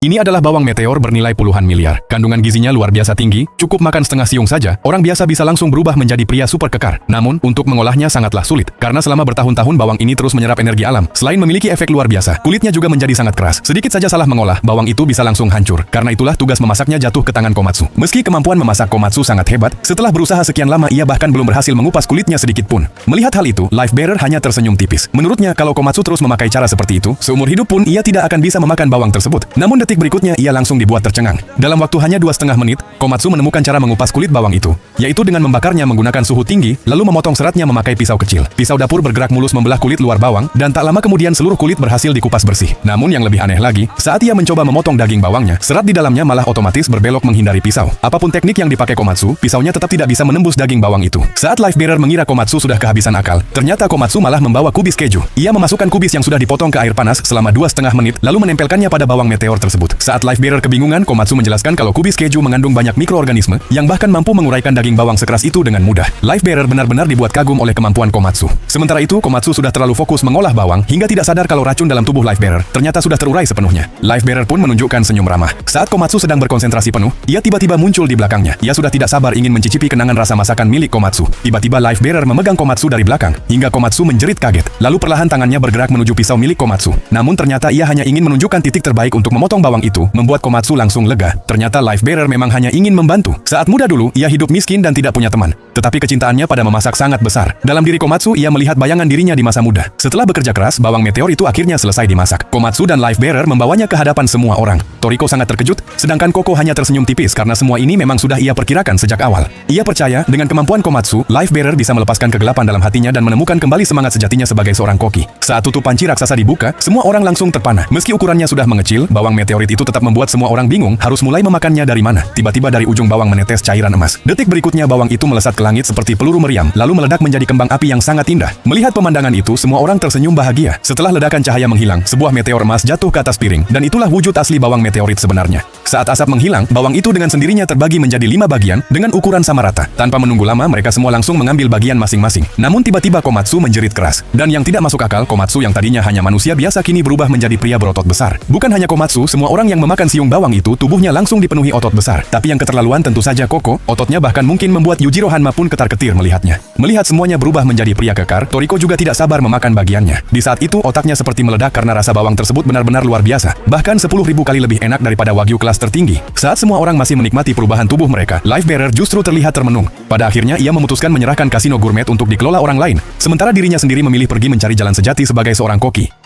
Ini adalah bawang meteor bernilai puluhan miliar. Kandungan gizinya luar biasa tinggi, cukup makan setengah siung saja, orang biasa bisa langsung berubah menjadi pria super kekar. Namun, untuk mengolahnya sangatlah sulit, karena selama bertahun-tahun bawang ini terus menyerap energi alam. Selain memiliki efek luar biasa, kulitnya juga menjadi sangat keras. Sedikit saja salah mengolah, bawang itu bisa langsung hancur. Karena itulah tugas memasaknya jatuh ke tangan Komatsu. Meski kemampuan memasak Komatsu sangat hebat, setelah berusaha sekian lama ia bahkan belum berhasil mengupas kulitnya sedikit pun. Melihat hal itu, Life Bearer hanya tersenyum tipis. Menurutnya, kalau Komatsu terus memakai cara seperti itu, seumur hidup pun ia tidak akan bisa memakan bawang tersebut. Namun detik berikutnya ia langsung dibuat tercengang. Dalam waktu hanya 2,5 menit, Komatsu menemukan cara mengupas kulit bawang itu, yaitu dengan membakarnya menggunakan suhu tinggi, lalu memotong seratnya memakai pisau kecil. Pisau dapur bergerak mulus membelah kulit luar bawang, dan tak lama kemudian seluruh kulit berhasil dikupas bersih. Namun yang lebih aneh lagi, saat ia mencoba memotong daging bawangnya, serat di dalamnya malah otomatis berbelok menghindari pisau. Apapun teknik yang dipakai Komatsu, pisaunya tetap tidak bisa menembus daging bawang itu. Saat Life Bearer mengira Komatsu sudah kehabisan akal, ternyata Komatsu malah membawa kubis keju. Ia memasukkan kubis yang sudah dipotong ke air panas selama 2,5 menit, lalu menempelkannya pada bawang meteor tersebut. Saat Life Bearer kebingungan, Komatsu menjelaskan kalau kubis keju mengandung banyak mikroorganisme yang bahkan mampu menguraikan daging bawang sekeras itu dengan mudah. Life Bearer benar-benar dibuat kagum oleh kemampuan Komatsu. Sementara itu, Komatsu sudah terlalu fokus mengolah bawang hingga tidak sadar kalau racun dalam tubuh Life Bearer ternyata sudah terurai sepenuhnya. Life Bearer pun menunjukkan senyum ramah. Saat Komatsu sedang berkonsentrasi penuh, ia tiba-tiba muncul di belakangnya. Ia sudah tidak sabar ingin mencicipi kenangan rasa masakan milik Komatsu. Tiba-tiba Life Bearer memegang Komatsu dari belakang hingga Komatsu menjerit kaget. Lalu perlahan tangannya bergerak menuju pisau milik Komatsu. Namun ternyata ia hanya ingin menunjukkan titik terbaik untuk memotong bawang itu, membuat Komatsu langsung lega. Ternyata Life Bearer memang hanya ingin membantu. Saat muda dulu, ia hidup miskin dan tidak punya teman. Tetapi kecintaannya pada memasak sangat besar. Dalam diri Komatsu, ia melihat bayangan dirinya di masa muda. Setelah bekerja keras, bawang meteor itu akhirnya selesai dimasak. Komatsu dan Life Bearer membawanya ke hadapan semua orang. Toriko sangat terkejut, sedangkan Koko hanya tersenyum tipis karena semua ini memang sudah ia perkirakan sejak awal. Ia percaya, dengan kemampuan Komatsu, Life Bearer bisa melepaskan kegelapan dalam hatinya dan menemukan kembali semangat sejatinya sebagai seorang koki. Saat tutup panci raksasa dibuka, semua orang langsung terpana. Meski ukurannya sudah mengecil, bawang meteorit itu tetap membuat semua orang bingung harus mulai memakannya dari mana. Tiba-tiba dari ujung bawang menetes cairan emas. Detik berikutnya bawang itu melesat ke langit seperti peluru meriam, lalu meledak menjadi kembang api yang sangat indah. Melihat pemandangan itu, semua orang tersenyum bahagia. Setelah ledakan cahaya menghilang, sebuah meteor emas jatuh ke atas piring, dan itulah wujud asli bawang meteorit sebenarnya. Saat asap menghilang, bawang itu dengan sendirinya terbagi menjadi 5 bagian dengan ukuran sama rata. Tanpa menunggu lama, mereka semua langsung mengambil bagian masing-masing. Namun tiba-tiba Komatsu menjerit keras. Dan yang tidak masuk akal, Komatsu yang tadinya hanya manusia biasa kini berubah menjadi pria berotot besar. Bukan hanya Komatsu, semua orang yang memakan siung bawang itu tubuhnya langsung dipenuhi otot besar. Tapi yang keterlaluan tentu saja Koko, ototnya bahkan mungkin membuat Yujiro Hanma pun ketar-ketir melihatnya. Melihat semuanya berubah menjadi pria kekar, Toriko juga tidak sabar memakan bagiannya. Di saat itu otaknya seperti meledak karena rasa bawang tersebut benar-benar luar biasa. Bahkan 10.000 kali lebih enak daripada wagyu kelas tertinggi. Saat semua orang masih menikmati perubahan tubuh mereka, Life Bearer justru terlihat termenung. Pada akhirnya ia memutuskan menyerahkan kasino gourmet untuk dikelola orang lain, sementara dirinya sendiri memilih pergi mencari jalan sejati sebagai seorang koki.